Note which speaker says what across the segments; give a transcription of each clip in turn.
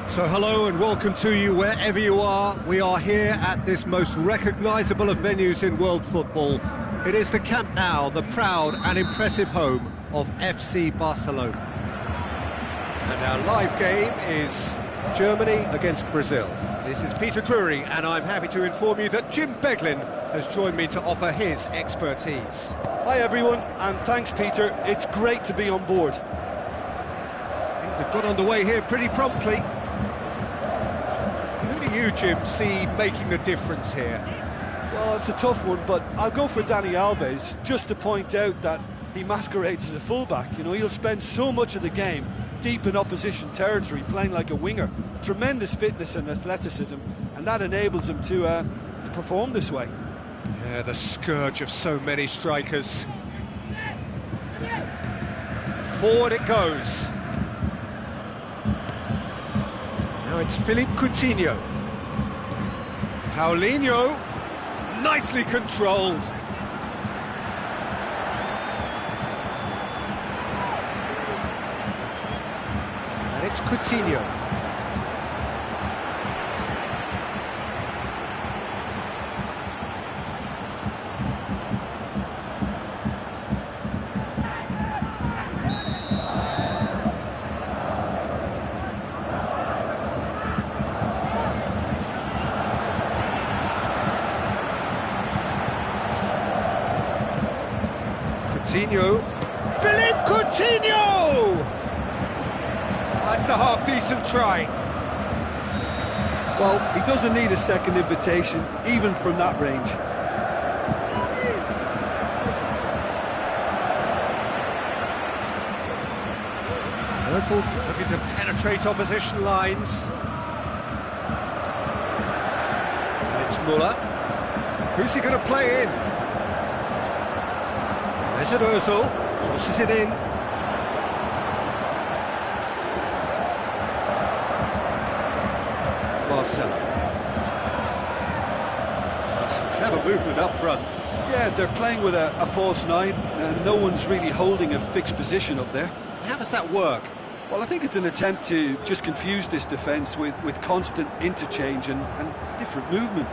Speaker 1: So hello and welcome to you wherever you are. We are here at this most recognisable of venues in world football. It is the Camp Nou, the proud and impressive home of FC Barcelona. And our live game is Germany against Brazil. This is Peter Drury and I'm happy to inform you that Jim Beglin has joined me to offer his expertise.
Speaker 2: Hi everyone, and thanks Peter, it's great to be on board.
Speaker 1: Things have got underway here pretty promptly. Who do you, Jim, see making the difference here?
Speaker 2: Well, it's a tough one, but I'll go for Dani Alves, just to point out that he masquerades as a fullback. You know, he'll spend so much of the game deep in opposition territory, playing like a winger. Tremendous fitness and athleticism, and that enables him to perform this way.
Speaker 1: Yeah, the scourge of so many strikers. Forward it goes. Now it's Philippe Coutinho. Paulinho, nicely controlled. And it's Coutinho. Coutinho, Philippe Coutinho! That's a half-decent try.
Speaker 2: Well, he doesn't need a second invitation, even from that range.
Speaker 1: Özil looking to penetrate opposition lines. And it's Müller. Who's he going to play in? Mesut Özil crosses it in. Marcelo. That's some clever movement up front.
Speaker 2: Yeah, they're playing with a false nine, and no one's really holding a fixed position up there.
Speaker 1: How does that work?
Speaker 2: Well, I think it's an attempt to just confuse this defence with constant interchange and different movement.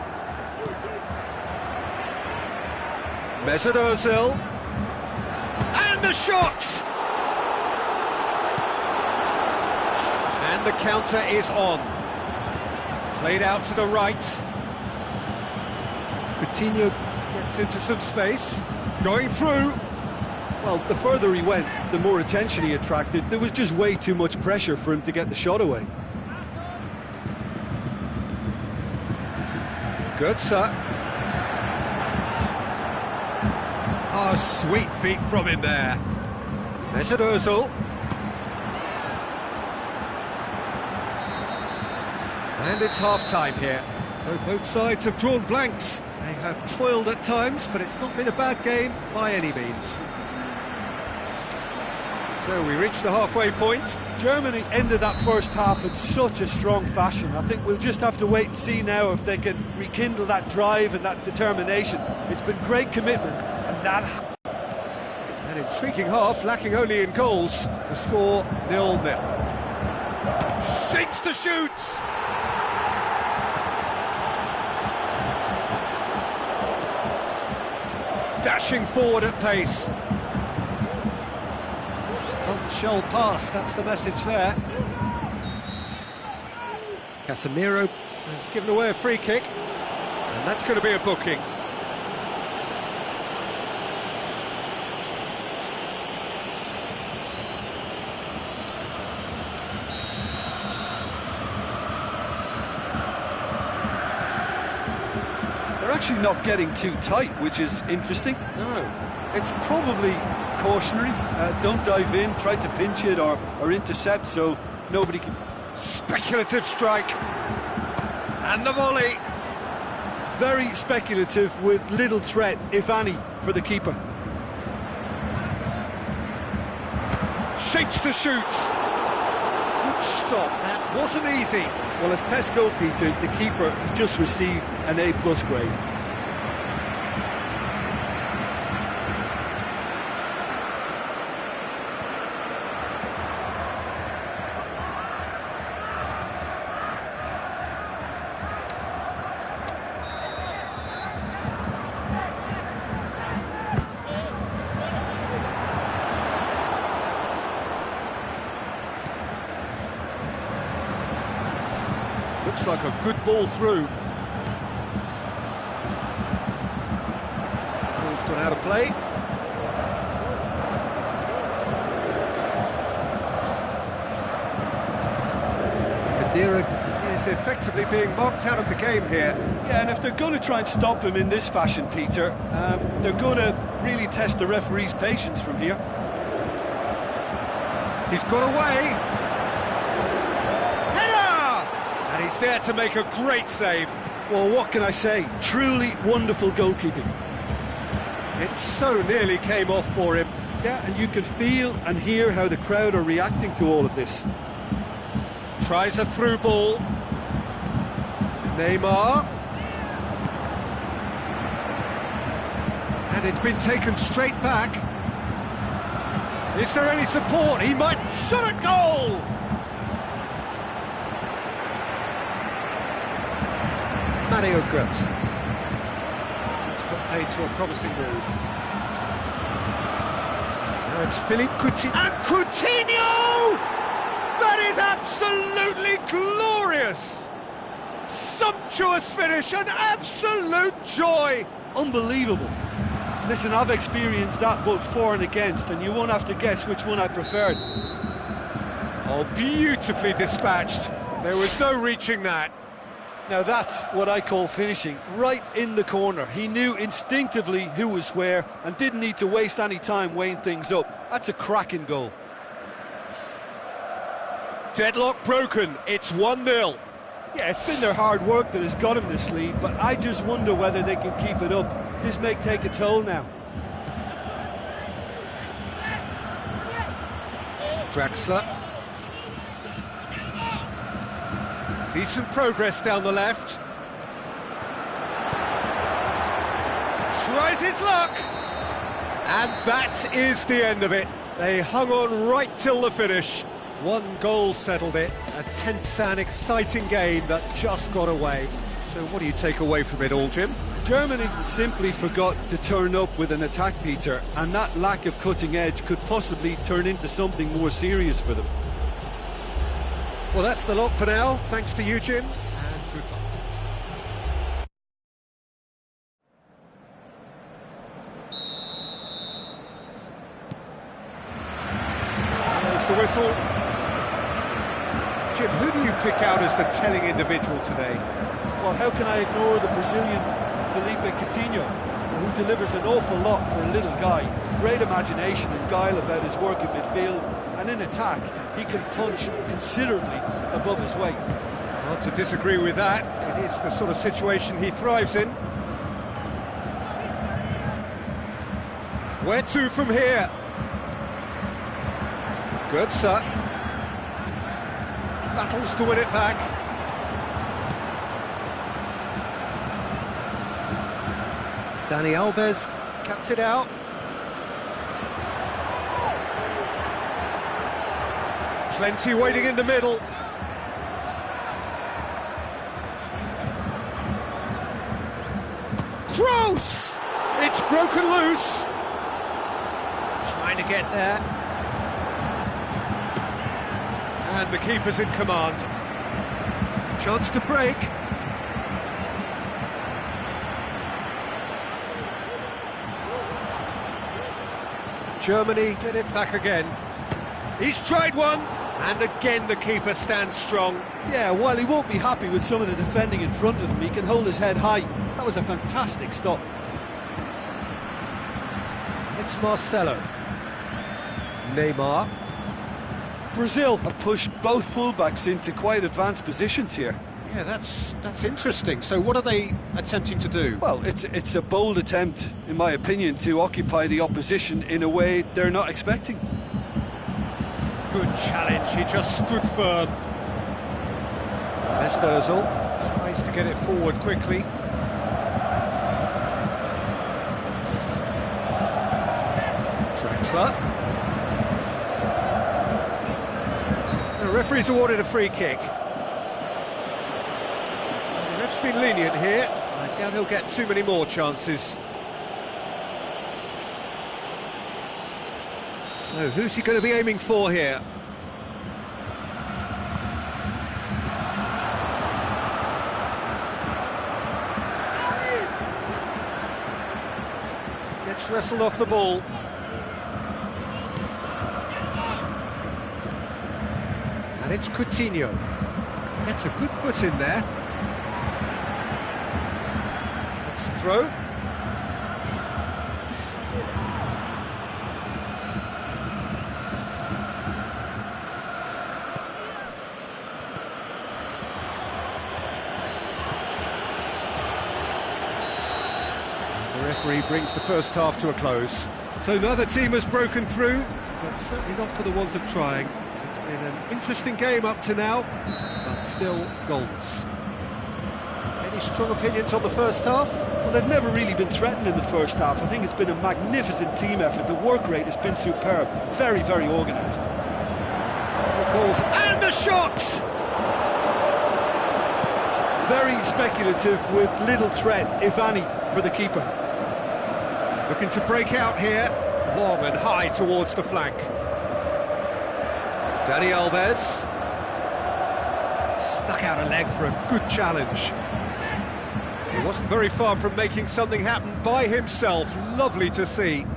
Speaker 1: Mesut Özil. And the shot! And the counter is on. Played out to the right. Coutinho gets into some space. Going through.
Speaker 2: Well, the further he went, the more attention he attracted. There was just way too much pressure for him to get the shot away.
Speaker 1: Good, sir. Oh, sweet feet from him there. Mesut Özil. And it's half-time here. So both sides have drawn blanks. They have toiled at times, but it's not been a bad game by any means. So we reach the halfway point.
Speaker 2: Germany ended that first half in such a strong fashion. I think we'll just have to wait and see now if they can rekindle that drive and that determination. It's been great commitment, and that...
Speaker 1: An intriguing half, lacking only in goals. The score 0-0. Shapes to shoot! Dashing forward at pace. Shell pass, that's the message there. Casemiro has given away a free kick, and that's going to be a booking.
Speaker 2: They're actually not getting too tight, which is interesting.
Speaker 1: No.
Speaker 2: It's probably cautionary. Don't dive in, try to pinch it or intercept so nobody can...
Speaker 1: Speculative strike. And the volley.
Speaker 2: Very speculative with little threat, if any, for the keeper.
Speaker 1: Shapes to shoot. Good stop, that wasn't easy.
Speaker 2: Well, as tests go, Peter, the keeper has just received an A+ grade.
Speaker 1: looks like a good ball through. Ball's gone out of play. Khedira is effectively being marked out of the game here.
Speaker 2: Yeah, and if they're going to try and stop him in this fashion, Peter, they're going to really test the referee's patience from here.
Speaker 1: He's got away. Header! And he's there to make a great save.
Speaker 2: Well, what can I say? Truly wonderful goalkeeping.
Speaker 1: It so nearly came off for him.
Speaker 2: Yeah, and you can feel and hear how the crowd are reacting to all of this.
Speaker 1: Tries a through ball. Neymar. And it's been taken straight back. Is there any support? He might shot a goal! Mario Götze. That's put paid to a promising move. Now it's Philippe Coutinho. And Coutinho! That is absolutely glorious! Sumptuous finish, an absolute joy!
Speaker 2: Unbelievable. Listen, I've experienced that both for and against, and you won't have to guess which one I preferred.
Speaker 1: Oh, beautifully dispatched. There was no reaching that.
Speaker 2: Now that's what I call finishing, right in the corner. He knew instinctively who was where and didn't need to waste any time weighing things up. That's a cracking goal.
Speaker 1: Deadlock broken, it's 1-0.
Speaker 2: Yeah, it's been their hard work that has got him this lead, but I just wonder whether they can keep it up. This may take a toll now.
Speaker 1: Draxler. Decent progress down the left. Tries his luck. And that is the end of it. They hung on right till the finish. One goal settled it, a tense and exciting game that just got away. So what do you take away from it all, Jim?
Speaker 2: Germany simply forgot to turn up with an attack, Peter, and that lack of cutting edge could possibly turn into something more serious for them.
Speaker 1: Well, that's the lot for now. Thanks to you, Jim, and good luck. There's the whistle. Jim, who do you pick out as the telling individual today?
Speaker 2: Well, how can I ignore the Brazilian Philippe Coutinho, who delivers an awful lot for a little guy. Great imagination and guile about his work in midfield, and in attack, he can punch considerably above his weight.
Speaker 1: Not to disagree with that. It is the sort of situation he thrives in. Where to from here? Götze. Battles to win it back. Dani Alves cuts it out. Plenty waiting in the middle. Gross! It's broken loose. Trying to get there. And the keeper's in command. Chance to break. Germany get it back again. He's tried one, and again the keeper stands strong.
Speaker 2: Yeah, while he won't be happy with some of the defending in front of him, he can hold his head high. That was a fantastic stop.
Speaker 1: It's Marcelo. Neymar.
Speaker 2: Brazil have pushed both fullbacks into quite advanced positions here.
Speaker 1: Yeah, that's interesting. So what are they attempting to do?
Speaker 2: Well, it's a bold attempt, in my opinion, to occupy the opposition in a way they're not expecting.
Speaker 1: Good challenge, he just stood firm. Mesut Ozil tries to get it forward quickly. Draxler. The referee's awarded a free kick. The ref's been lenient here. I doubt he'll get too many more chances. So who's he going to be aiming for here? It's wrestled off the ball. And it's Coutinho. Gets a good foot in there. It's a throw. The referee brings the first half to a close. So neither team has broken through, but certainly not for the want of trying. It's been an interesting game up to now, but still goalless. Any strong opinions on the first half?
Speaker 2: Well, they've never really been threatened in the first half. I think it's been a magnificent team effort. The work rate has been superb. Very, very organised.
Speaker 1: Balls and a shot!
Speaker 2: Very speculative with little threat, if any, for the keeper.
Speaker 1: Looking to break out here. Long and high towards the flank. Dani Alves. Stuck out a leg for a good challenge. He wasn't very far from making something happen by himself. Lovely to see.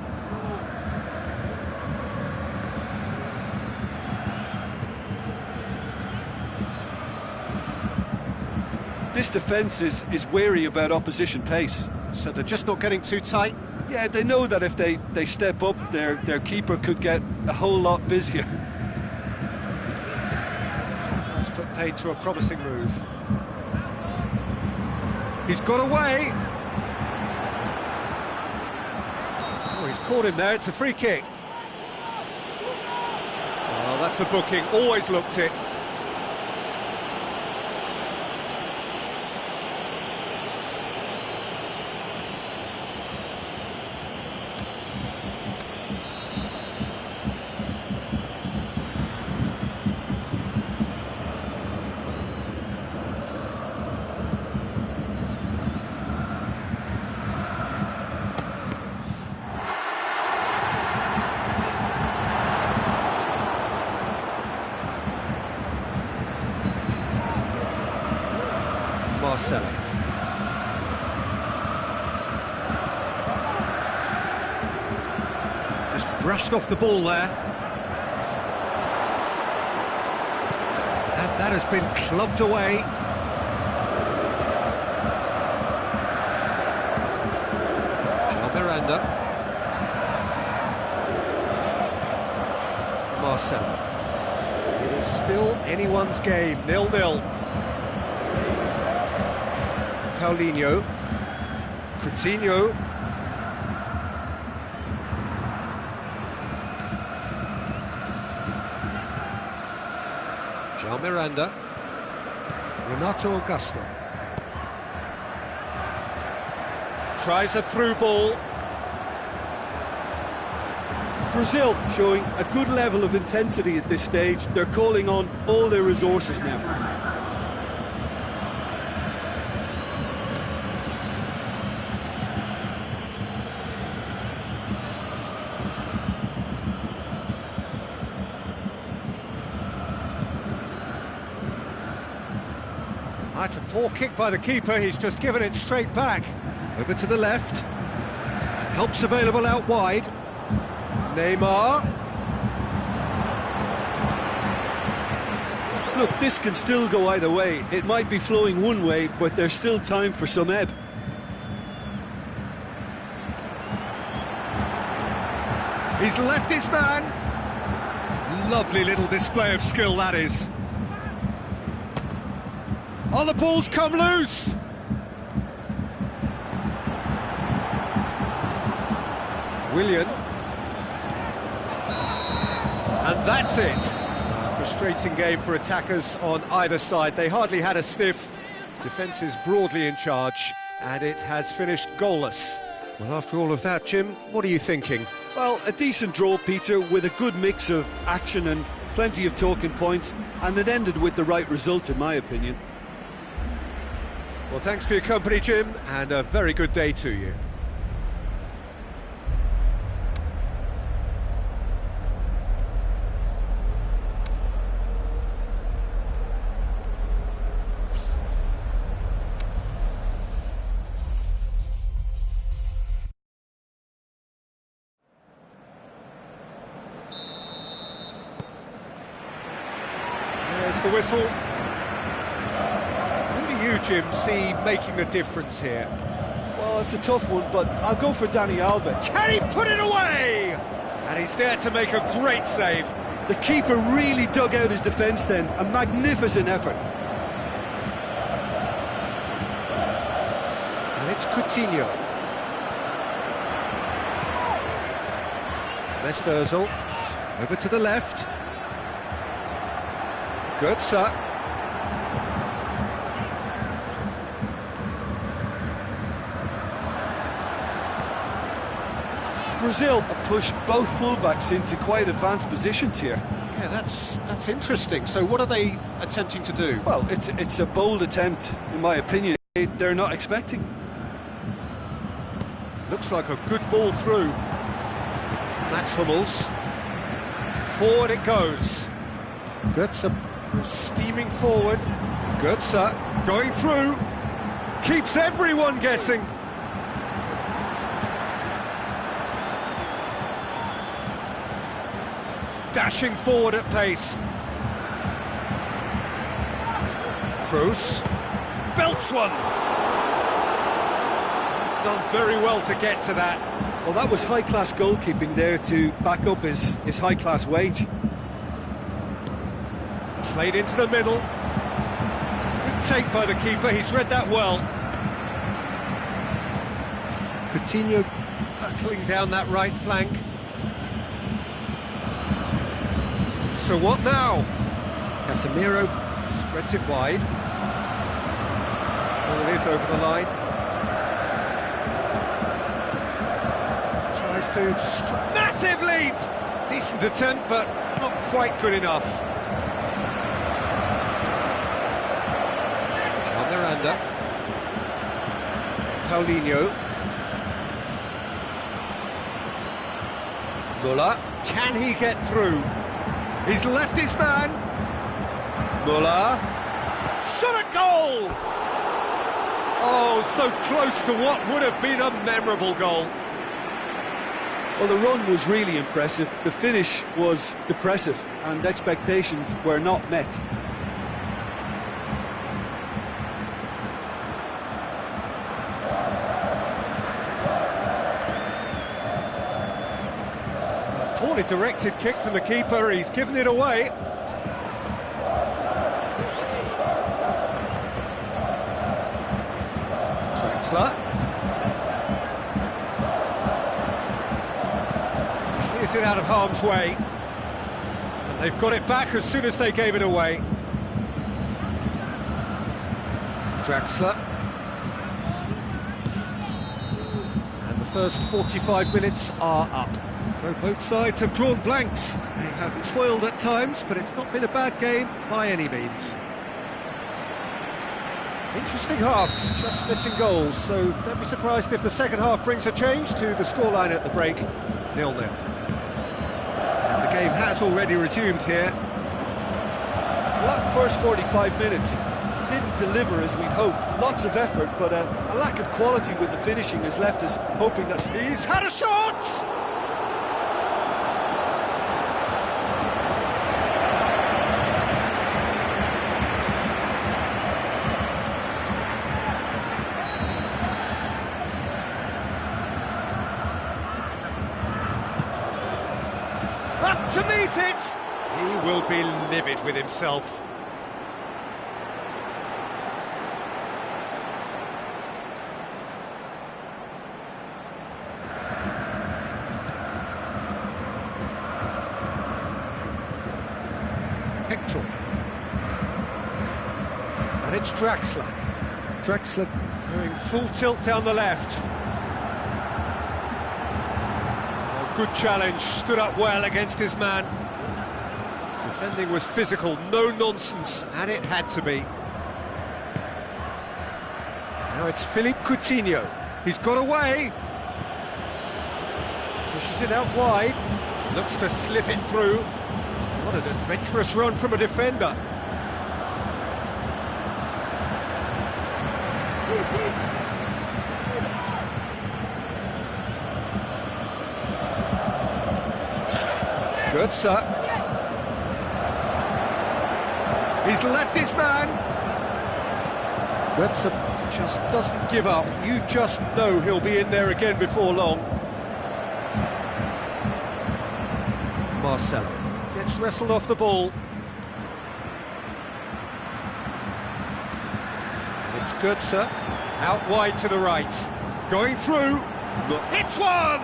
Speaker 2: This defence is wary about opposition pace.
Speaker 1: So they're just not getting too tight?
Speaker 2: Yeah, they know that if they step up, their keeper could get a whole lot busier.
Speaker 1: That's put paid to a promising move. He's got away. Oh, he's caught him there. It's a free kick. Oh, that's a booking. Always looked it. Marcelo. Just brushed off the ball there. And that has been clubbed away. Jean Miranda. Marcelo. It is still anyone's game, 0-0. Paulinho, Coutinho, Jean Miranda, Renato Augusto, tries a through ball.
Speaker 2: Brazil showing a good level of intensity at this stage. They're calling on all their resources now.
Speaker 1: That's a poor kick by the keeper, he's just given it straight back. Over to the left. Help's available out wide. Neymar.
Speaker 2: Look, this can still go either way. It might be flowing one way, but there's still time for some ebb.
Speaker 1: He's left his man. Lovely little display of skill, that is. Oh, the ball's come loose! Willian. And that's it. A frustrating game for attackers on either side. They hardly had a sniff. Defence is broadly in charge, and it has finished goalless. Well, after all of that, Jim, what are you thinking?
Speaker 2: Well, a decent draw, Peter, with a good mix of action and plenty of talking points, and it ended with the right result, in my opinion.
Speaker 1: Well, thanks for your company, Jim, and a very good day to you. That's the whistle. Who do you, Jim, see making the difference here?
Speaker 2: Well, it's a tough one, but I'll go for Dani Alves.
Speaker 1: Can he put it away? And he's there to make a great save.
Speaker 2: The keeper really dug out his defence then. A magnificent effort.
Speaker 1: And it's Coutinho. Mesnozil over to the left. Götze.
Speaker 2: Brazil have pushed both fullbacks into quite advanced positions here.
Speaker 1: Yeah, that's interesting. So what are they attempting to do?
Speaker 2: Well, it's a bold attempt, in my opinion. They're not expecting.
Speaker 1: Looks like a good ball through. Mats Hummels. Forward it goes. Götze steaming forward. Götze going through. Keeps everyone guessing. Dashing forward at pace. Kroos belts one. He's done very well to get to that.
Speaker 2: Well, that was high-class goalkeeping there to back up his high-class wage.
Speaker 1: Played into the middle. Good take by the keeper, he's read that well. Coutinho hurtling down that right flank. So what now? Casemiro spreads it wide. Well, it is over the line. Tries to... Massive leap! Decent attempt, but not quite good enough. Jean Miranda. Paulinho. Muller. Can he get through? He's left his man. Muller. Shot at goal! Oh, so close to what would have been a memorable goal.
Speaker 2: Well, the run was really impressive. The finish was depressive, and expectations were not met.
Speaker 1: Poorly directed kick from the keeper, he's given it away. Draxler. Clears it out of harm's way. And they've got it back as soon as they gave it away. Draxler. And the first 45 minutes are up. So both sides have drawn blanks. They have toiled at times, but it's not been a bad game by any means. Interesting half, just missing goals, so don't be surprised if the second half brings a change to the scoreline at the break, 0-0. And the game has already resumed here.
Speaker 2: Well, that first 45 minutes didn't deliver as we'd hoped. Lots of effort, but a lack of quality with the finishing has left us hoping that...
Speaker 1: He's had a shot! Up to meet it! He will be livid with himself. Hector. And it's Draxler. Draxler going full tilt down the left. Good challenge, stood up well against his man. Defending was physical, no nonsense, and it had to be. Now it's Philippe Coutinho. He's got away. Pushes it out wide. Looks to slip it through. What an adventurous run from a defender. Götze. He's left his man. Götze just doesn't give up. You just know he'll be in there again before long. Marcelo gets wrestled off the ball. And it's Götze, out wide to the right. Going through, hits one!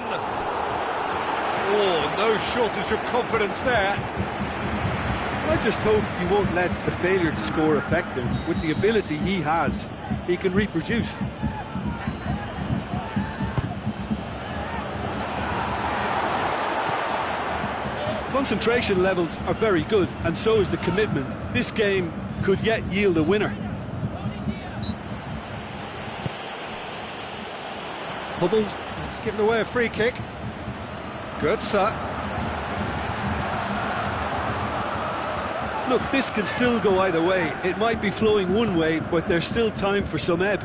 Speaker 1: Oh, no shortage of confidence there.
Speaker 2: I just hope he won't let the failure to score affect him. With the ability he has, he can reproduce. Concentration levels are very good, and so is the commitment. This game could yet yield a winner.
Speaker 1: Hummels has given away a free kick. Götze.
Speaker 2: Look, this can still go either way. It might be flowing one way, but there's still time for some ebb.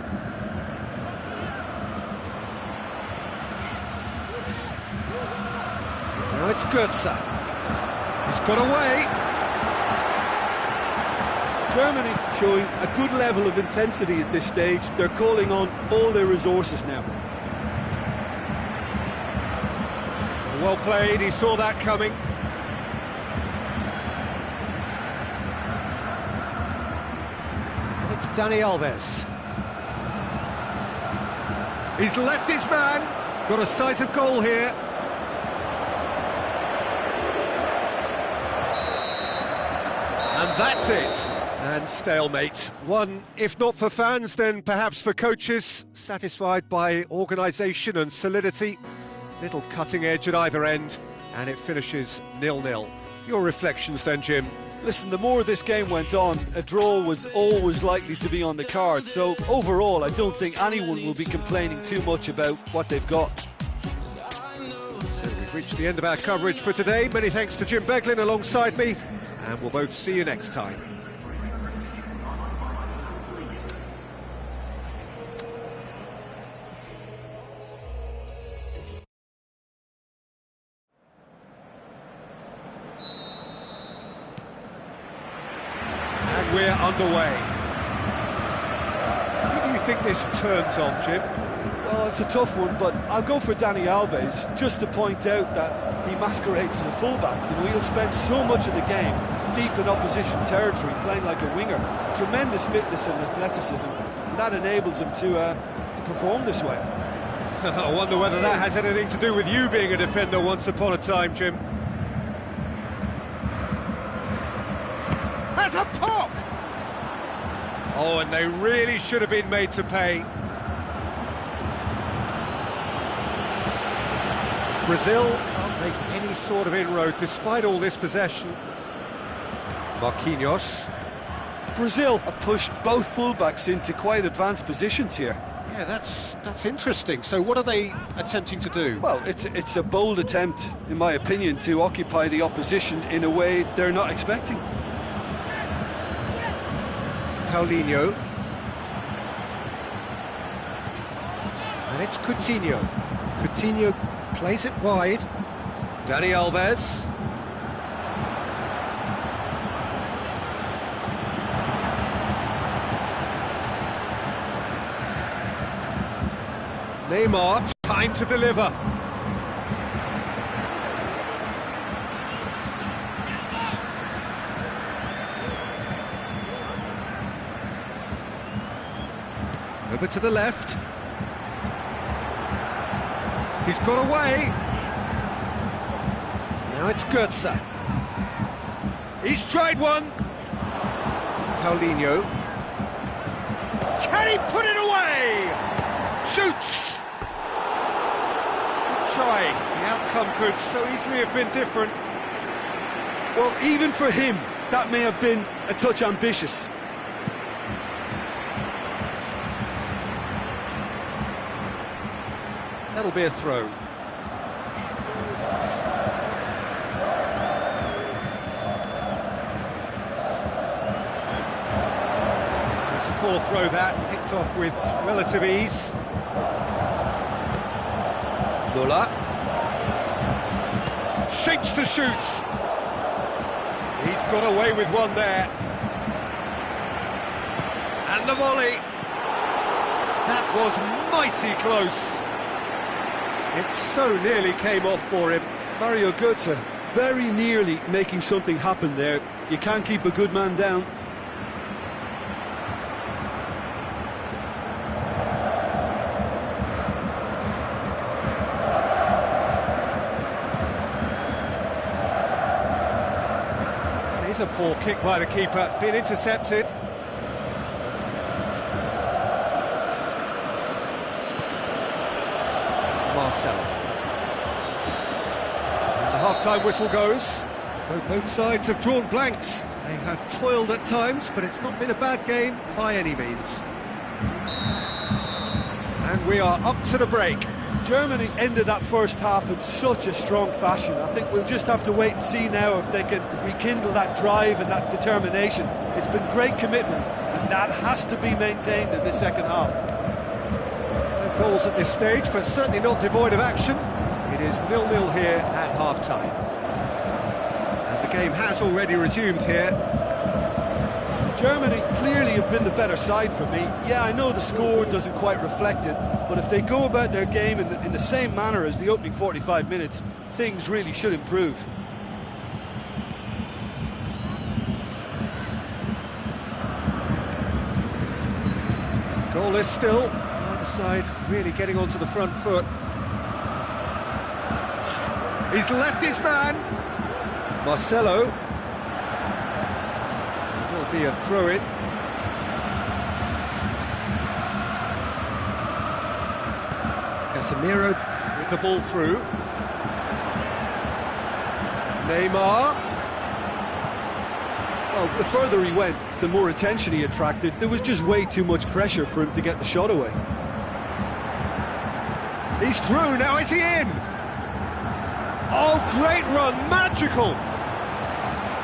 Speaker 1: Now it's Götze. He's got away.
Speaker 2: Germany showing a good level of intensity at this stage. They're calling on all their resources now.
Speaker 1: Well played, he saw that coming. And it's Dani Alves. He's left his man. Got a sight of goal here. And that's it. And stalemate. One, if not for fans, then perhaps for coaches, satisfied by organisation and solidity. Little cutting edge at either end, and it finishes 0-0. Your reflections then, Jim?
Speaker 2: Listen, the more this game went on, a draw was always likely to be on the card. So overall, I don't think anyone will be complaining too much about what they've got.
Speaker 1: And we've reached the end of our coverage for today. Many thanks to Jim Beglin alongside me, and we'll both see you next time. We're underway. Who do you think this turns on, Jim?
Speaker 2: Well, it's a tough one, but I'll go for Dani Alves, just to point out that he masquerades as a fullback. You know, he'll spend so much of the game deep in opposition territory, playing like a winger. Tremendous fitness and athleticism, and that enables him to perform this way.
Speaker 1: I wonder whether that has anything to do with you being a defender once upon a time, Jim. Has a pop! Oh, and they really should have been made to pay. Brazil can't make any sort of inroad despite all this possession. Marquinhos.
Speaker 2: Brazil have pushed both fullbacks into quite advanced positions here.
Speaker 1: Yeah, that's interesting. So what are they attempting to do?
Speaker 2: Well, it's a bold attempt, in my opinion, to occupy the opposition in a way they're not expecting.
Speaker 1: Paulinho. And it's Coutinho. Coutinho plays it wide. Dani Alves. Neymar, time to deliver. Over to the left. He's got away. Now it's Götze. He's tried one. Paulinho. Can he put it away? Shoots! Good try. The outcome could so easily have been different.
Speaker 2: Well, even for him, that may have been a touch ambitious.
Speaker 1: That'll be a throw. It's a poor throw that, picked off with relative ease. Muller. Shapes to shoot. He's got away with one there. And the volley. That was mighty close. It so nearly came off for him.
Speaker 2: Mario Götze very nearly making something happen there. You can't keep a good man down.
Speaker 1: That is a poor kick by the keeper, being intercepted. Marcelo. And the half-time whistle goes. So both sides have drawn blanks. They have toiled at times, but it's not been a bad game by any means. And we are up to the break.
Speaker 2: Germany ended that first half in such a strong fashion. I think we'll just have to wait and see now if they can rekindle that drive and that determination. It's been great commitment, and that has to be maintained in the second half.
Speaker 1: Goals at this stage, but certainly not devoid of action. It is 0-0 here at half-time. And the game has already resumed here.
Speaker 2: Germany clearly have been the better side for me. Yeah, I know the score doesn't quite reflect it, but if they go about their game in the same manner as the opening 45 minutes, things really should improve.
Speaker 1: Goalless still. Side really getting onto the front foot. He's left his man. Marcelo. It will be a throw-in. Casemiro with the ball through. Neymar.
Speaker 2: Well, the further he went, the more attention he attracted. There was just way too much pressure for him to get the shot away.
Speaker 1: He's through, now is he in? Oh, great run, magical!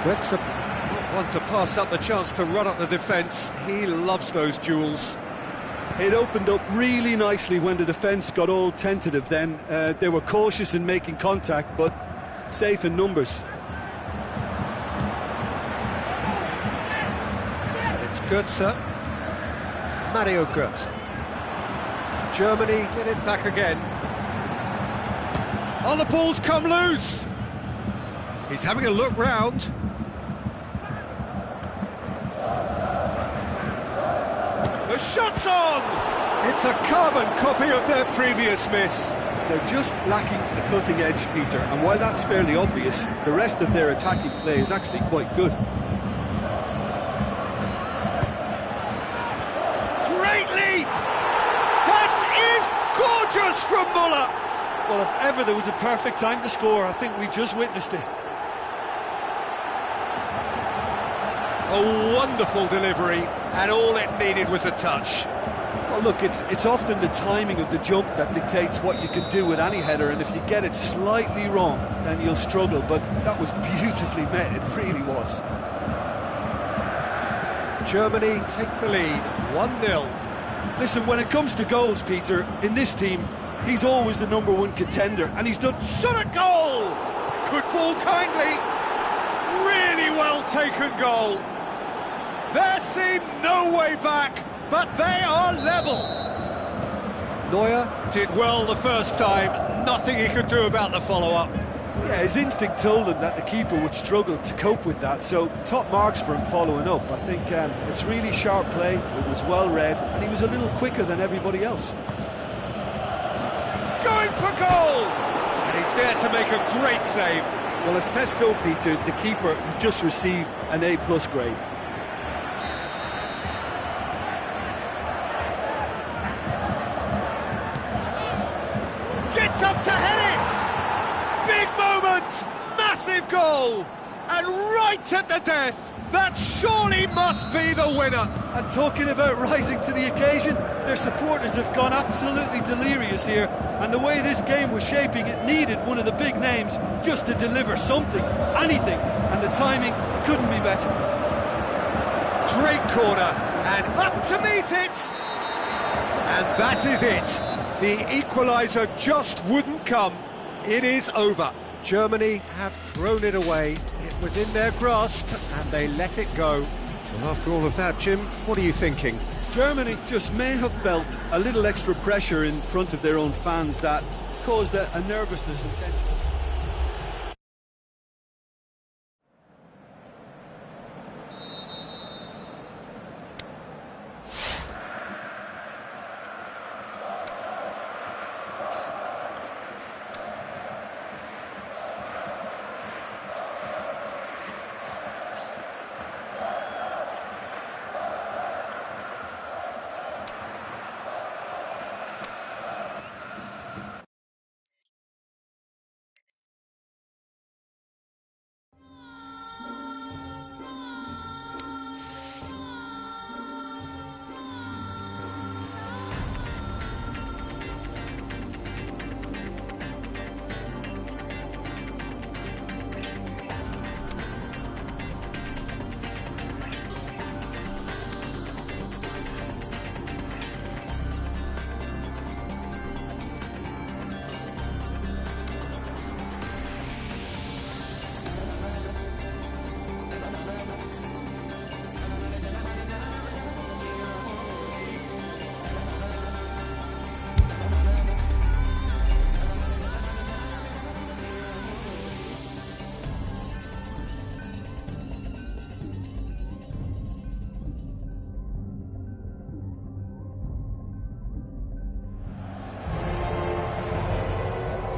Speaker 1: Götze not one to pass up the chance to run up the defence. He loves those duels.
Speaker 2: It opened up really nicely when the defence got all tentative then. They were cautious in making contact, but safe in numbers.
Speaker 1: And it's Götze. Mario Götze. Germany get it back again. Oh, the ball's come loose! He's having a look round. The shot's on! It's a carbon copy of their previous miss.
Speaker 2: They're just lacking the cutting edge, Peter, and while that's fairly obvious, the rest of their attacking play is actually quite good.
Speaker 1: Great leap! Gorgeous from Muller!
Speaker 2: Well, if ever there was a perfect time to score, I think we just witnessed it.
Speaker 1: A wonderful delivery, and all it needed was a touch.
Speaker 2: Well, look, it's often the timing of the jump that dictates what you can do with any header, and if you get it slightly wrong, then you'll struggle, but that was beautifully met, it really was.
Speaker 1: Germany take the lead, 1-0.
Speaker 2: Listen, when it comes to goals, Peter, in this team, he's always the #1 contender, and he's done...
Speaker 1: Shot at goal! Could fall kindly. Really well taken goal. There seemed no way back, but they are level. Neuer did well the first time. Nothing he could do about the follow-up.
Speaker 2: Yeah, his instinct told him that the keeper would struggle to cope with that, so top marks for him following up. I think it's really sharp play, it was well read, and he was a little quicker than everybody else.
Speaker 1: Going for goal! And he's there to make a great save.
Speaker 2: Well, as tests go, Peter, the keeper has just received an A+ grade.
Speaker 1: Gets up to head it! Big moment! Massive goal! And right at the death! That surely must be the winner!
Speaker 2: And talking about rising to the occasion, their supporters have gone absolutely delirious here, and the way this game was shaping, it needed one of the big names just to deliver something, anything, and the timing couldn't be better.
Speaker 1: Great corner, and up to meet it! And that is it. The equaliser just wouldn't come. It is over. Germany have thrown it away. It was in their grasp, and they let it go. Well, after all of that, Jim, what are you thinking?
Speaker 2: Germany just may have felt a little extra pressure in front of their own fans that caused a nervousness and tension.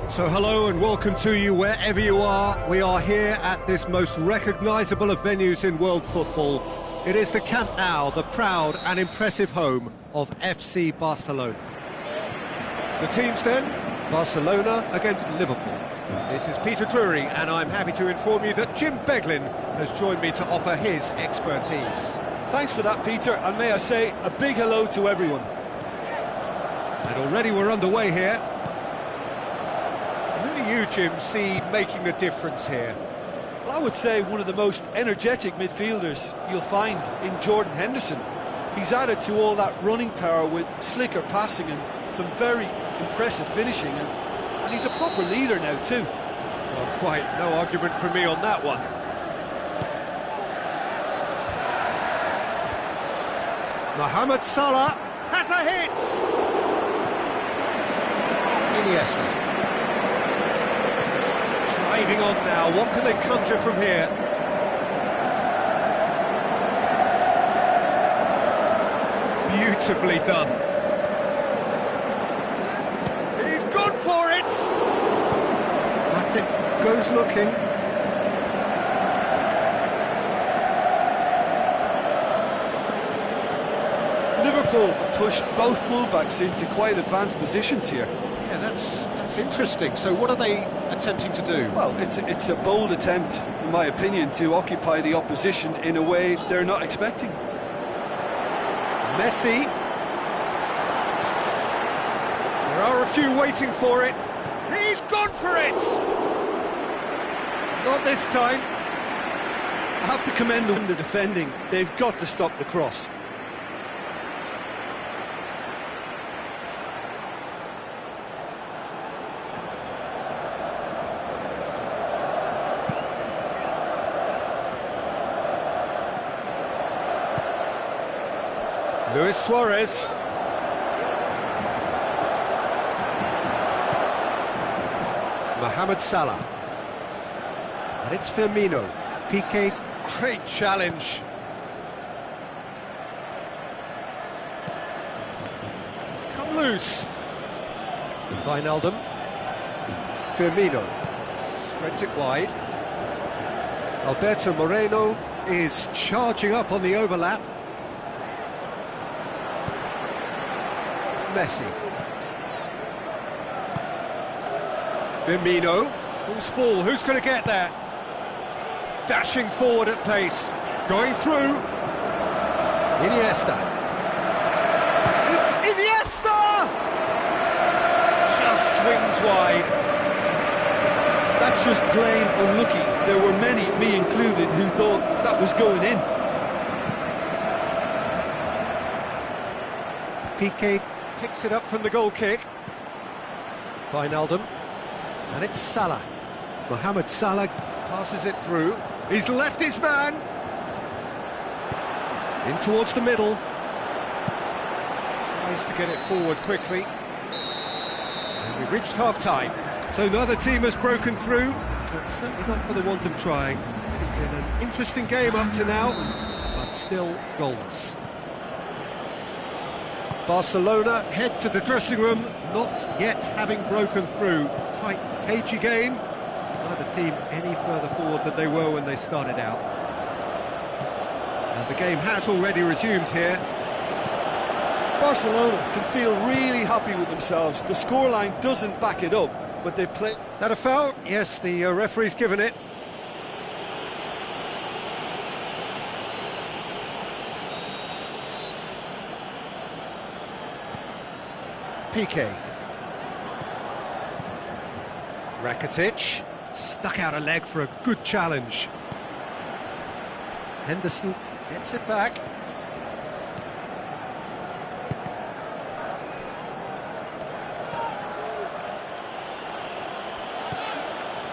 Speaker 1: So hello and welcome to you wherever you are. We are here at this most recognisable of venues in world football. It is the Camp Nou, the proud and impressive home of FC Barcelona. The teams then, Barcelona against Liverpool. This is Peter Drury and I'm happy to inform you that Jim Beglin has joined me to offer his expertise.
Speaker 2: Thanks for that, Peter, and may I say a big hello to everyone.
Speaker 1: And already we're underway here. Who do you, Jim, see making the difference here?
Speaker 2: Well, I would say one of the most energetic midfielders you'll find in Jordan Henderson. He's added to all that running power with slicker passing and some very impressive finishing, and he's a proper leader now too.
Speaker 1: Well, quite no argument from me on that one. Mohamed Salah has a hit! Iniesta. Driving on now, what can they conjure from here? Beautifully done. He's gone for it! Matic goes looking.
Speaker 2: Liverpool pushed both fullbacks into quite advanced positions here.
Speaker 1: Yeah, that's interesting. So what are they attempting to do?
Speaker 2: Well, it's a bold attempt, in my opinion, to occupy the opposition in a way they're not expecting.
Speaker 1: Messi. There are a few waiting for it. He's gone for it! Not this time.
Speaker 2: I have to commend them, the defending. They've got to stop the cross.
Speaker 1: Luis Suarez. Mohamed Salah. And it's Firmino. Piqué, great challenge. It's come loose. Wijnaldum. Firmino. Spreads it wide. Alberto Moreno is charging up on the overlap. Messi. Firmino. Who's ball? Who's going to get there? Dashing forward at pace. Going through. Iniesta. It's Iniesta! Just swings wide.
Speaker 2: That's just plain unlucky. There were many, me included, who thought that was going in.
Speaker 1: Piqué picks it up from the goal kick. Wijnaldum. And it's Salah. Mohamed Salah passes it through. He's left his man. In towards the middle. Tries to get it forward quickly. And we've reached half-time. So neither team has broken through, but certainly not for the want of trying. It's been an interesting game up to now, but still goalless. Barcelona head to the dressing room, not yet having broken through. Tight, cagey game. Neither team any further forward than they were when they started out. And the game has already resumed here.
Speaker 2: Barcelona can feel really happy with themselves. The scoreline doesn't back it up, but they've played...
Speaker 1: Is that a foul? Yes, the referee's given it. Piqué. Rakitic stuck out a leg for a good challenge. Henderson gets it back.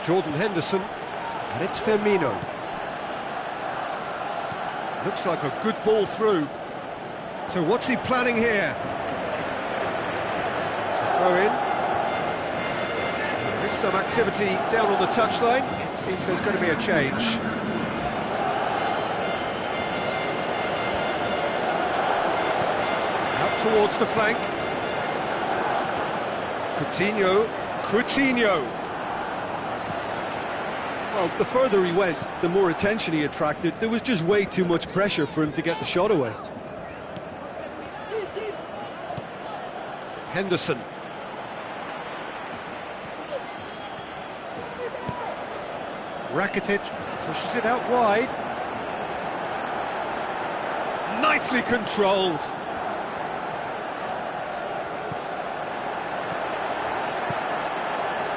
Speaker 1: Jordan Henderson, and it's Firmino. Looks like a good ball through. So what's he planning here? Throw in. There is some activity down on the touchline. It seems there's going to be a change. Out towards the flank. Coutinho.
Speaker 2: Well, the further he went, the more attention he attracted. There was just way too much pressure for him to get the shot away.
Speaker 1: Henderson. Rakitic pushes it out wide. Nicely controlled.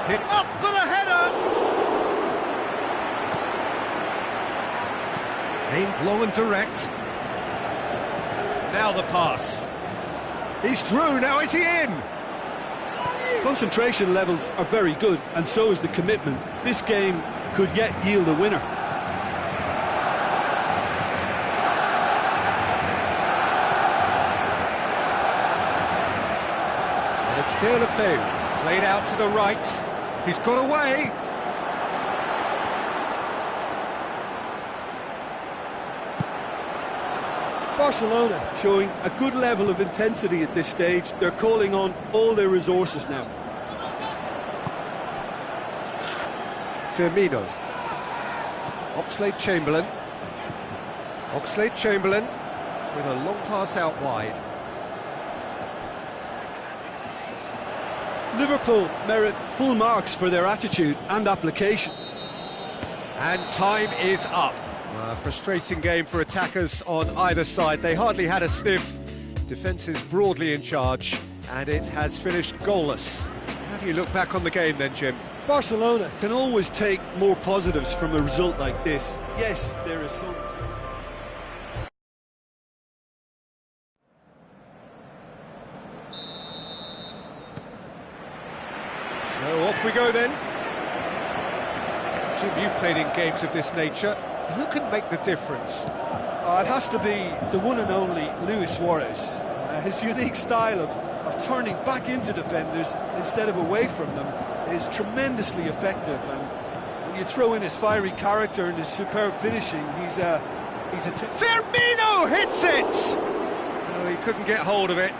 Speaker 1: Hit up for the header. Aimed long and direct. Now the pass. He's through, now is he in?
Speaker 2: Concentration levels are very good, and so is the commitment. This game could yet yield a winner.
Speaker 1: And it's Deulofeu, played out to the right. He's got away.
Speaker 2: Barcelona showing a good level of intensity at this stage. They're calling on all their resources now.
Speaker 1: Firmino. Oxlade-Chamberlain with a long pass out wide.
Speaker 2: Liverpool merit full marks for their attitude and application.
Speaker 1: And time is up. A frustrating game for attackers on either side. They hardly had a sniff. Defence is broadly in charge, and it has finished goalless. How do you look back on the game then, Jim?
Speaker 2: Barcelona can always take more positives from a result like this. Yes, there is some...
Speaker 1: So off we go then. Jim, you've played in games of this nature. Who can make the difference?
Speaker 2: It has to be the one and only Luis Suarez. His unique style of turning back into defenders instead of away from them is tremendously effective, and when you throw in his fiery character and his superb finishing, he's a
Speaker 1: Firmino hits it! Oh, he couldn't get hold of it.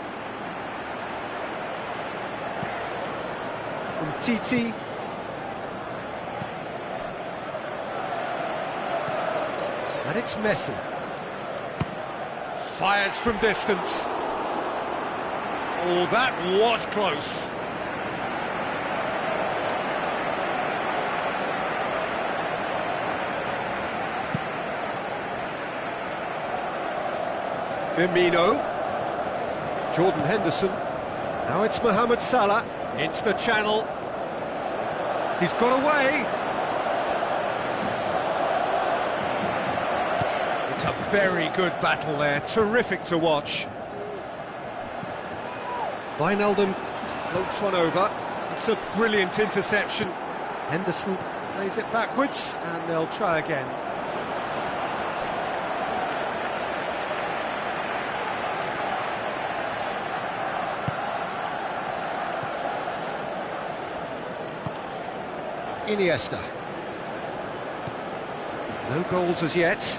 Speaker 1: From Titi. And it's Messi. Fires from distance. Oh, that was close. Firmino. Jordan Henderson. Now it's Mohamed Salah. Into the channel. He's got away. It's a very good battle there. Terrific to watch. Wijnaldum floats one over. It's a brilliant interception. Henderson plays it backwards, and they'll try again. Iniesta. No goals as yet.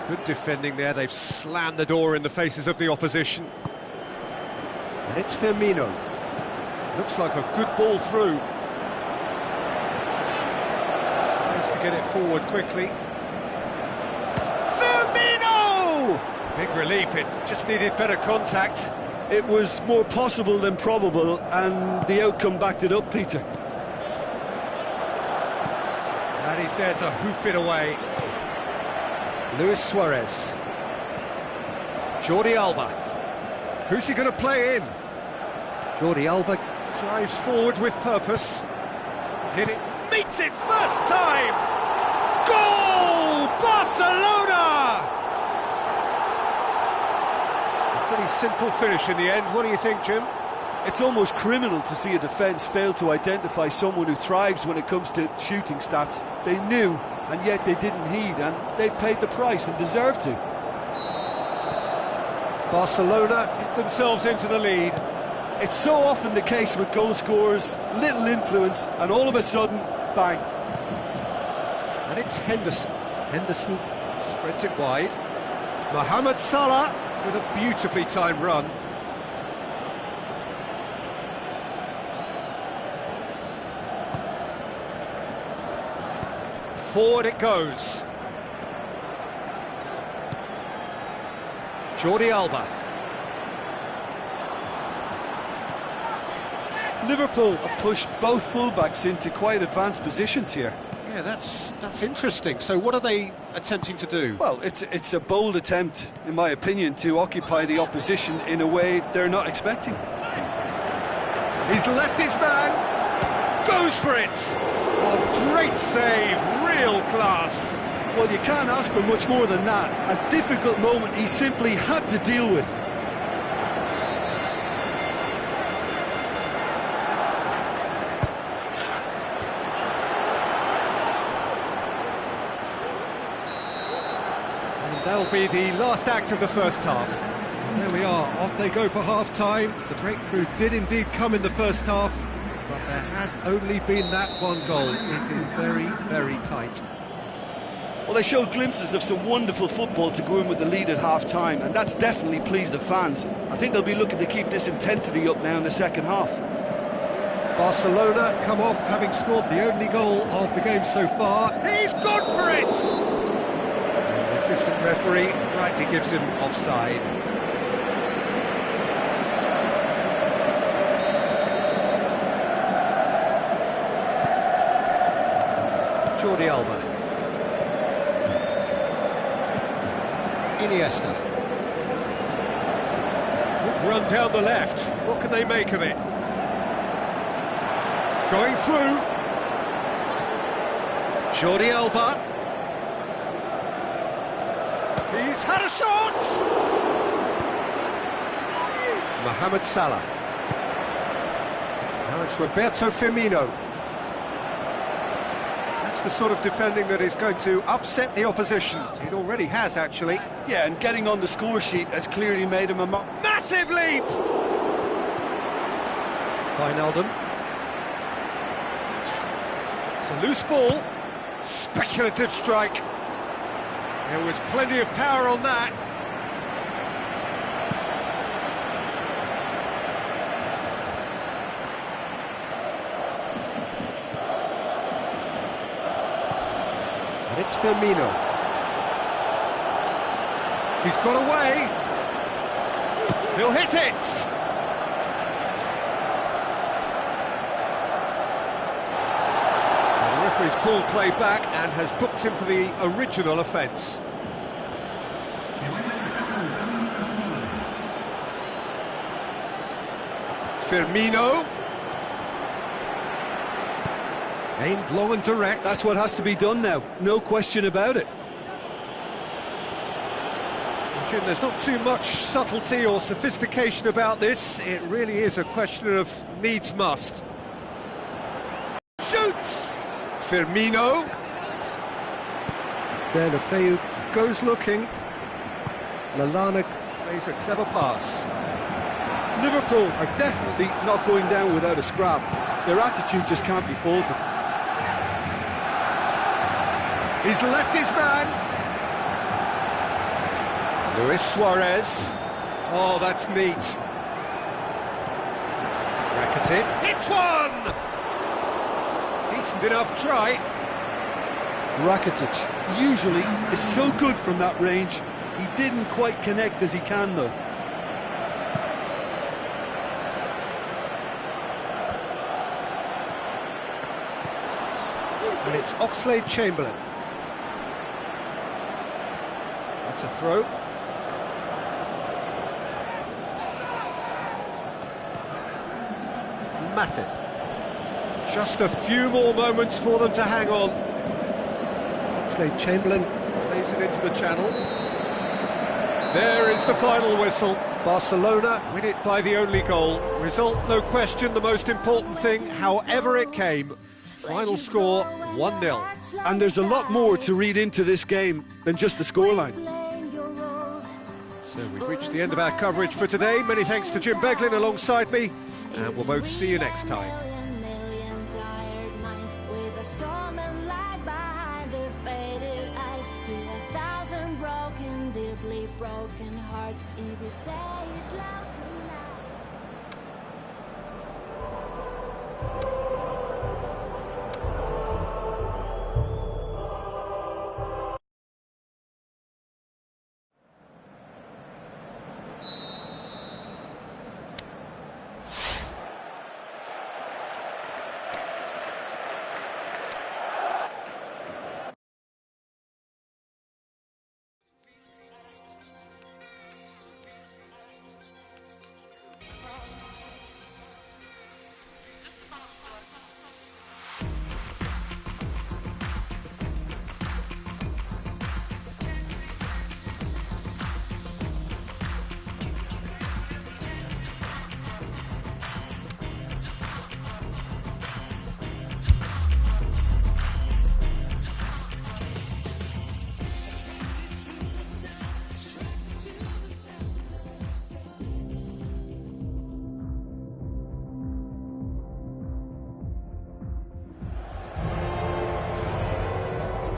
Speaker 1: Good defending there, they've slammed the door in the faces of the opposition. And it's Firmino. Looks like a good ball through. Tries to get it forward quickly. Firmino! Big relief, it just needed better contact.
Speaker 2: It was more possible than probable, and the outcome backed it up, Peter.
Speaker 1: And he's there to hoof it away. Luis Suarez. Jordi Alba. Who's he going to play in? Jordi Alba drives forward with purpose. Hit it, meets it first time! Goal! Barcelona! A pretty simple finish in the end. What do you think, Jim?
Speaker 2: It's almost criminal to see a defence fail to identify someone who thrives when it comes to shooting stats. They knew, and yet they didn't heed, and they've paid the price and deserve to.
Speaker 1: Barcelona get themselves into the lead.
Speaker 2: It's so often the case with goal scorers, little influence, and all of a sudden, bang.
Speaker 1: And it's Henderson. Henderson spreads it wide. Mohamed Salah with a beautifully timed run. Forward it goes. Jordi Alba.
Speaker 2: Liverpool have pushed both fullbacks into quite advanced positions here.
Speaker 1: Yeah, that's interesting. So what are they attempting to do?
Speaker 2: Well, it's a bold attempt, in my opinion, to occupy the opposition in a way they're not expecting.
Speaker 1: He's left his man. Goes for it. Oh, great save. Real class.
Speaker 2: Well, you can't ask for much more than that. A difficult moment he simply had to deal with.
Speaker 1: And that'll be the last act of the first half. There we are, off they go for half-time. The breakthrough did indeed come in the first half, but there has only been that one goal. It is very, very tight.
Speaker 2: Well, they showed glimpses of some wonderful football to go in with the lead at half-time, and that's definitely pleased the fans. I think they'll be looking to keep this intensity up now in the second half.
Speaker 1: Barcelona come off having scored the only goal of the game so far. He's gone for it! The assistant referee rightly gives him offside. Jordi Alba. Iniesta. Good run down the left. What can they make of it? Going through. Jordi Alba. He's had a shot! Mohamed Salah. Now it's Roberto Firmino. That's the sort of defending that is going to upset the opposition. It already has, actually.
Speaker 2: Yeah, and getting on the score sheet has clearly made him a
Speaker 1: massive leap! Wijnaldum. It's a loose ball. Speculative strike. There was plenty of power on that. And it's Firmino. He's got away. He'll hit it. The referee's pulled play back and has booked him for the original offence. Firmino. Aimed low and direct.
Speaker 2: That's what has to be done now, no question about it.
Speaker 1: Jim, there's not too much subtlety or sophistication about this. It really is a question of needs must. Shoots! Firmino. Deulofeu goes looking. Lallana plays a clever pass.
Speaker 2: Liverpool are definitely not going down without a scrap. Their attitude just can't be faulted.
Speaker 1: He's left his man. Luis Suarez. Oh, that's neat. Rakitic hits one! Decent enough try.
Speaker 2: Rakitic usually is so good from that range. He didn't quite connect as he can though.
Speaker 1: And it's Oxlade-Chamberlain. That's a throw. Matip. Just a few more moments for them to hang on. Oxlade-Chamberlain plays it into the channel. There is the final whistle. Barcelona win it by the only goal. Result, no question, the most important thing, however it came. Final score, 1-0.
Speaker 2: And there's a lot more to read into this game than just the scoreline.
Speaker 1: So we've reached the end of our coverage for today. Many thanks to Jim Beglin alongside me, and we'll both see you next time.
Speaker 3: Broken hearts, if you say it loud tonight.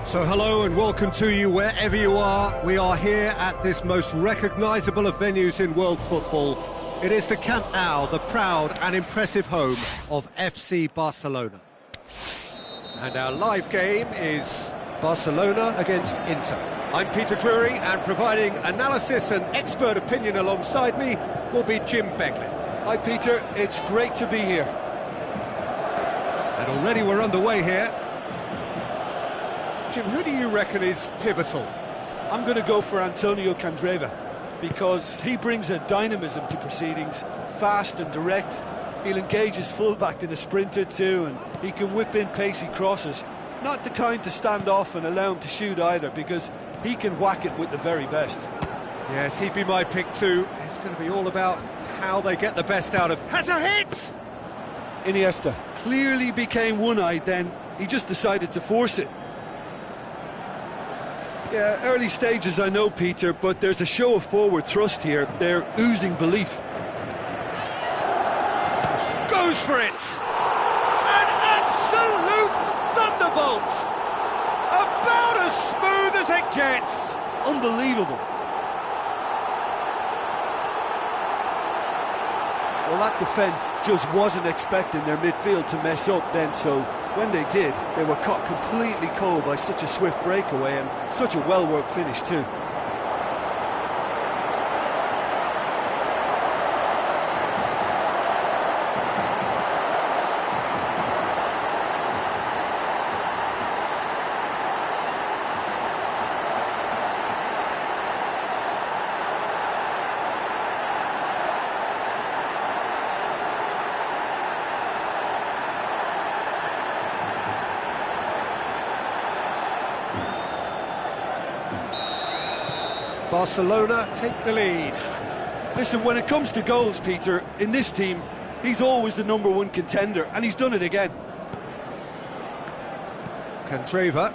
Speaker 1: So hello and welcome to you wherever you are. We are here at this most recognisable of venues in world football. It is the Camp Nou, the proud and impressive home of FC Barcelona. And our live game is Barcelona against Inter. I'm Peter Drury, and providing analysis and expert opinion alongside me will be Jim Beglin.
Speaker 2: Hi Peter, it's great to be here.
Speaker 1: And already we're underway here. Jim, who do you reckon is pivotal?
Speaker 2: I'm going to go for Antonio Candreva because he brings a dynamism to proceedings, fast and direct. He'll engage his fullback in a sprint or two, and he can whip in pacey crosses. Not the kind to stand off and allow him to shoot either, because he can whack it with the very best.
Speaker 1: Yes, he'd be my pick too. It's going to be all about how they get the best out of... Has a hit!
Speaker 2: Iniesta clearly became one-eyed then. He just decided to force it. Yeah, early stages I know, Peter, but there's a show of forward thrust here. They're oozing belief.
Speaker 1: Goes for it! An absolute thunderbolt! About as smooth as it gets!
Speaker 2: Unbelievable. Well, that defence just wasn't expecting their midfield to mess up then, so when they did, they were caught completely cold by such a swift breakaway and such a well-worked finish too.
Speaker 1: Barcelona take the lead.
Speaker 2: Listen, when it comes to goals, Peter, in this team, he's always the #1 contender, and he's done it again.
Speaker 1: Candreva,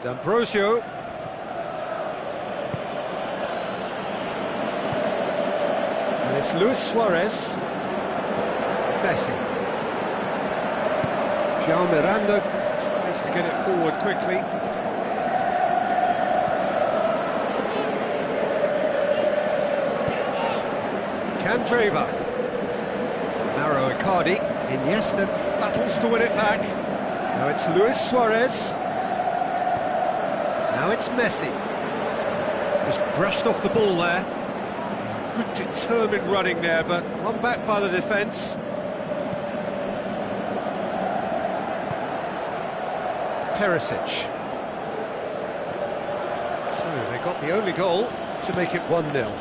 Speaker 1: D'Ambrosio. And it's Luis Suarez. Messi. João Miranda tries to get it forward quickly. Candreva. Mauro Icardi. Iniesta battles to win it back. Now it's Luis Suarez. Now it's Messi. Just brushed off the ball there. Good determined running there, but one back by the defence. Perisic. So they got the only goal to make it 1-0.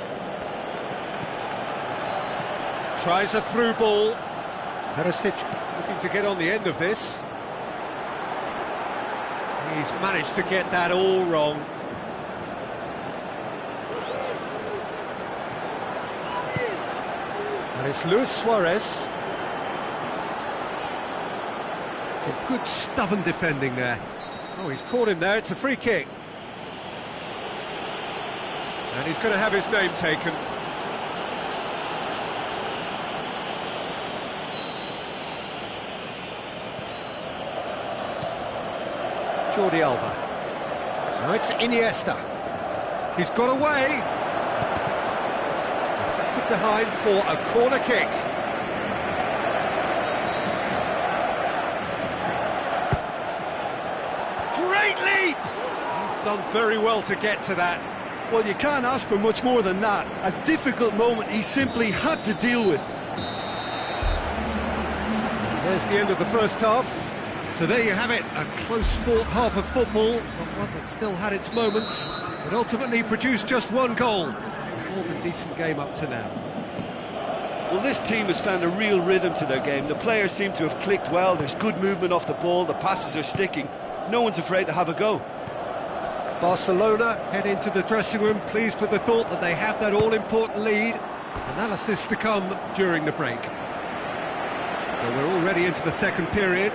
Speaker 1: Tries a through ball. Perisic looking to get on the end of this. He's managed to get that all wrong. And it's Luis Suarez. Some good stubborn defending there. Oh, he's caught him there, it's a free kick. And he's going to have his name taken. Jordi Alba. Now it's Iniesta. He's got away. Deflected behind for a corner kick. Great leap! He's done very well to get to that.
Speaker 2: Well, you can't ask for much more than that. A difficult moment he simply had to deal with.
Speaker 1: There's the end of the first half. So there you have it, a close-fought half of football, but one that still had its moments, but ultimately produced just one goal. A more than decent game up to now.
Speaker 2: Well, this team has found a real rhythm to their game. The players seem to have clicked well. There's good movement off the ball, the passes are sticking. No one's afraid to have a go.
Speaker 1: Barcelona head into the dressing room pleased with the thought that they have that all-important lead. Analysis to come during the break. So we're already into the second period.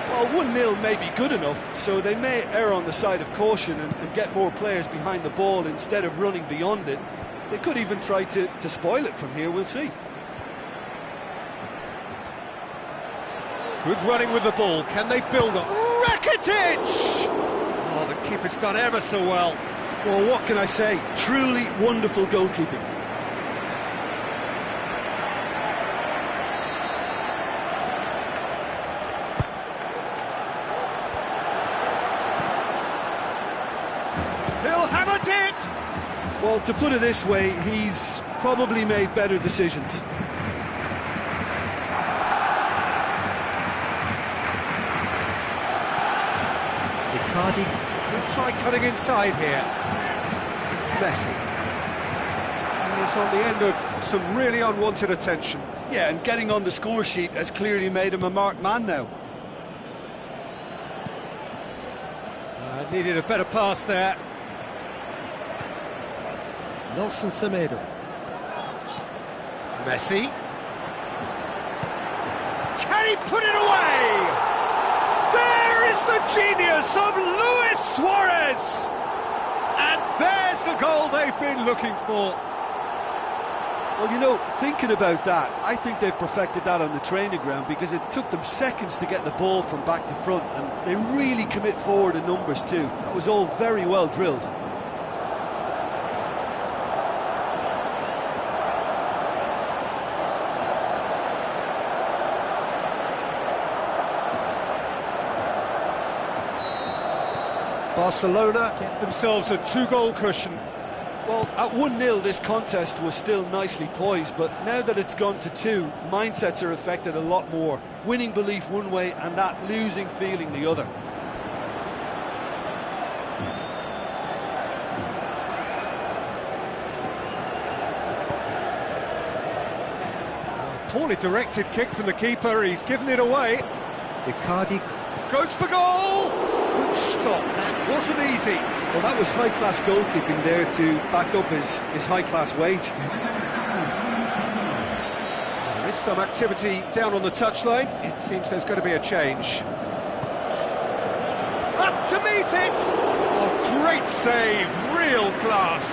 Speaker 2: Well, 1-0 may be good enough, so they may err on the side of caution and get more players behind the ball instead of running beyond it. They could even try to spoil it from here, we'll see.
Speaker 1: Good running with the ball, can they build up? Rakitic! Oh, the keeper's done ever so well.
Speaker 2: Well, what can I say? Truly wonderful goalkeeping.
Speaker 1: He'll have a dip!
Speaker 2: Well, to put it this way, he's probably made better decisions.
Speaker 1: Icardi could try cutting inside here. Messi. He's on the end of some really unwanted attention.
Speaker 2: Yeah, and getting on the score sheet has clearly made him a marked man now.
Speaker 1: Needed a better pass there. Nelson Semedo. Messi. Can he put it away? There is the genius of Luis Suarez! And there's the goal they've been looking for.
Speaker 2: Well, you know, thinking about that, I think they've perfected that on the training ground because it took them seconds to get the ball from back to front, and they really commit forward in numbers too. That was all very well drilled.
Speaker 1: Barcelona get themselves a two-goal cushion.
Speaker 2: Well, at 1-0 this contest was still nicely poised, but now that it's gone to 2, mindsets are affected a lot more. Winning belief one way and that losing feeling the other.
Speaker 1: Poorly directed kick from the keeper, he's given it away. Icardi goes for goal! Good stop, that wasn't easy.
Speaker 2: Well, that was high-class goalkeeping there to back up his high-class wage.
Speaker 1: There is some activity down on the touchline. It seems there's going to be a change. Up to meet it! Oh, great save, real class.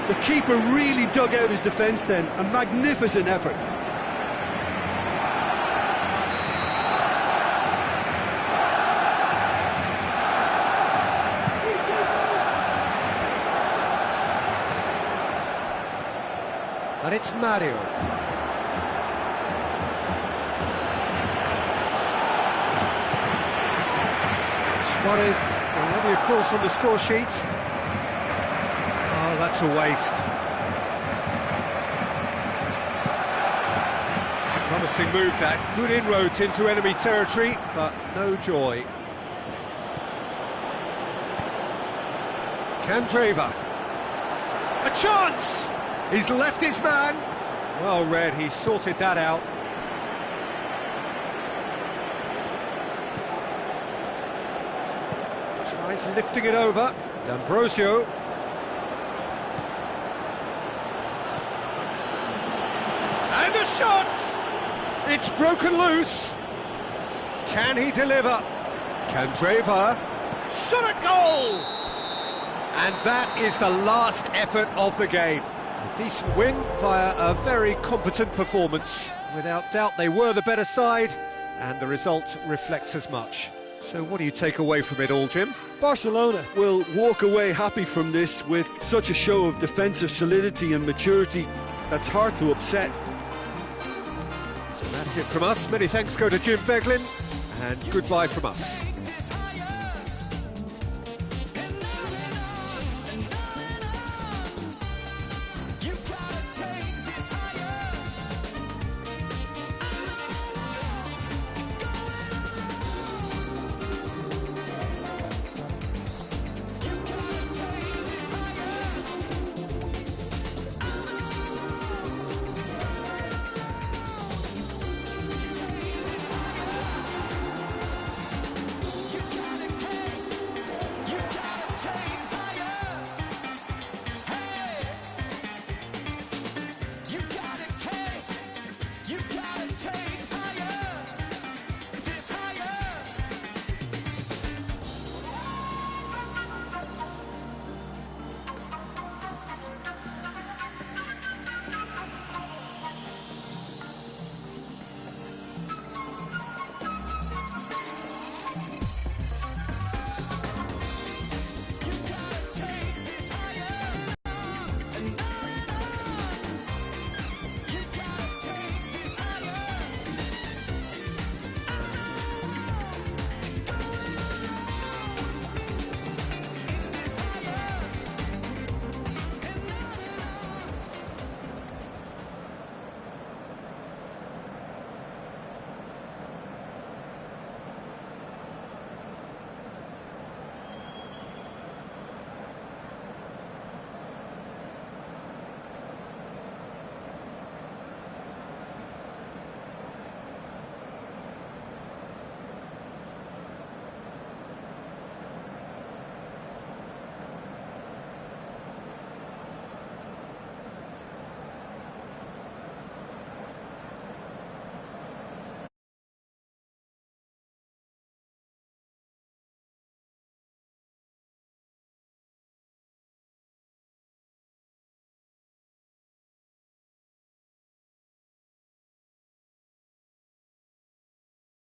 Speaker 2: The keeper really dug out his defence then, a magnificent effort.
Speaker 1: And it's Mario. Suarez already, of course, on the score sheet. Oh, that's a waste. Promising move that. Good inroads into enemy territory, but no joy. Candreva. A chance! He's left his man. Well read, he sorted that out. Tries lifting it over. D'Ambrosio. And a shot! It's broken loose. Can he deliver? Candreva. Shot a goal! And that is the last effort of the game. A decent win via a very competent performance. Without doubt, they were the better side, and the result reflects as much. So what do you take away from it all, Jim?
Speaker 2: Barcelona will walk away happy from this with such a show of defensive solidity and maturity that's hard to upset.
Speaker 1: So that's it from us. Many thanks go to Jim Beglin, and goodbye from us.